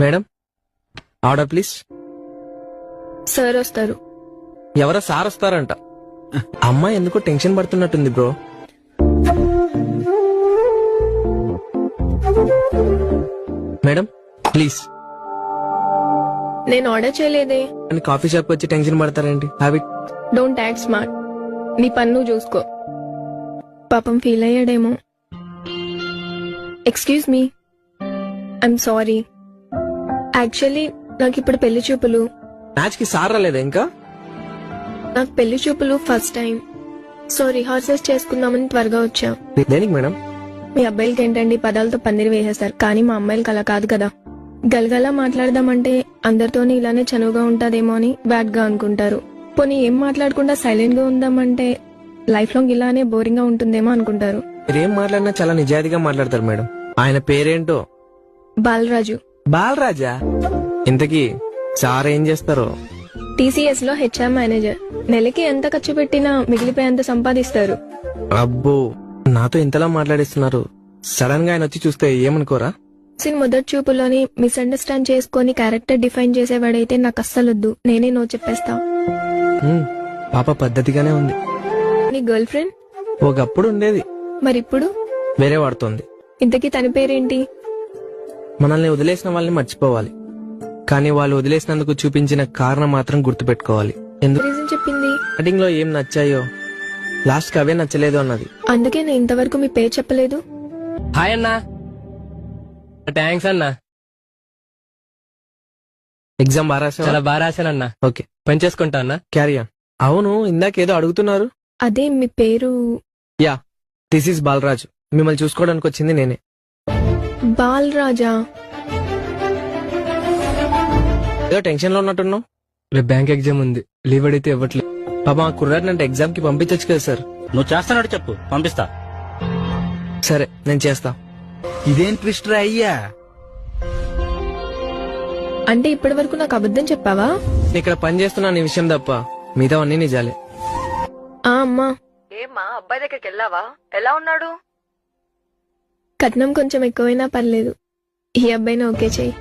Madam order please. Sir వస్తారు. ఎవరో sir వస్తారంట. అమ్మాయి ఎందుకో టెన్షన్ పడుతున్నట్టుంది బ్రో. Madam please. నేను ఆర్డర్ చేయలేదే. అని కాఫీ షాప్ వచ్చి టెన్షన్ పడతారేంటి? హ్యాబిట్. Don't act smart. నీ పన్ను చూసుకో. పాపం ఫీల్ అయ్యాడేమో. Excuse me, I'm sorry. Actually నాకు ఇప్పుడు పెళ్లి చూపులు. మ్యాచ్ కి సార్ రాలేదా ఇంకా? నాకు పెళ్లి చూపులు ఫస్ట్ టైం. సో రిహార్సల్స్ చేసుకుందామని త్వరగా వచ్చా. దేనికి మేడం? మీ అబ్బాయిలకి ఏంటండి పదాలతో పందిరి వేసేస్తారు, కానీ మా అమ్మాయిలకి అలా కాదు కదా. గలగలా మాట్లాడదామంటే అందరితోని ఇలానే చనువుగా ఉంటాదేమో అని బ్యాడ్ గా అనుకుంటారు. పోనీ ఏం మాట్లాడకుండా సైలెంట్ గా ఉందామంటే లైఫ్ లాంగ్ ఇలానే బోరింగ్ గా ఉంటుందేమో అనుకుంటారు. మీరేం మాట్లాడినా చాలా నిజాయితీగా మాట్లాడతారు మేడం. ఆయన పేరేంటో? బాలరాజు. బాలరాజా? ఇంతకీ సార్ ఏం చేస్తారు? టీసీఎస్ లో హెచ్ఆర్ మేనేజర్. నెలకి ఎంత ఖర్చు పెట్టినా మిగిలిపోయేంత సంపాదిస్తారు. అబ్బో, నాతో ఇంతలా మాట్లాడిస్తున్నారు. సడన్ గా ఆయన వచ్చి చూస్తే ఏమనుకోరా? మొదటి చూపులోని మిస్అండర్స్టాండ్ చేసుకుని క్యారెక్టర్ డిఫైన్ చేసేవాడైతే నాకు అస్సలొద్దు. నేనే నో చెప్పేస్తా. పాప పద్ధతిగానే ఉంది. నీ గర్ల్ ఫ్రెండ్? ఒకప్పుడు ఉండేది, మరిప్పుడు వేరే వాడుతోంది. ఇంతకీ తన పేరేంటి? మనల్ని వదిలేసిన వాళ్ళని మర్చిపోవాలి, కానీ వాళ్ళు వదిలేసినందుకు చూపించిన కారణం మాత్రం గుర్తుపెట్టుకోవాలి. ఎందుకు రీజన్ చెప్పింది? స్టార్టింగ్ లో ఏం నచ్చాయో లాస్ట్ కి అవే నచ్చలేదు అన్నది. అందుకే నేను ఇంతవరకు మీ పేరు చెప్పలేదు. హాయ్ అన్నా. థ్యాంక్స్ అన్నా. ఎగ్జామ్ బాగా రాసావా? చాలా బాగా రాశానన్నా. ఓకే, పని చేసుకుంటా అన్నా. Carry on. అవును, ఇందాకేదో అడుగుతున్నారు. అదే మీ పేరు? Yeah, this is Balaraju. మిమ్మల్ని చూసుకోవడానికి వచ్చింది నేనే. బాలరాజా? ఏదో టెన్షన్ లో ఉన్నట్టున్నావు. రేపు బ్యాంక్ ఎగ్జామ్ ఉంది, లీవ్ అడిగితే ఇవ్వట్లేదు. పాప ఆ కుర్రాడిని అంటే ఎగ్జామ్ కి పంపించచ్చు కదా సార్. నువ్వు చేస్తానట్టు చెప్పు, పంపిస్తా. సరే, నేను చేస్తా. ఇదేం ట్విస్ట్ రా అయ్యా? అంటే ఇప్పటి వరకు నాకు అబద్ధం చెప్పావా? నేను ఇక్కడ పని చేస్తున్నా నీ విషయం తప్ప మిగతా అన్ని నిజాలే. అమ్మా, ఏమ్మా అబ్బాయి దగ్గరికి వెళ్ళావా? ఎలా ఉన్నాడు? కట్నం కొంచెం ఎక్కువైనా పర్లేదు. ఈ అబ్బాయిని ఓకే చెయ్యి.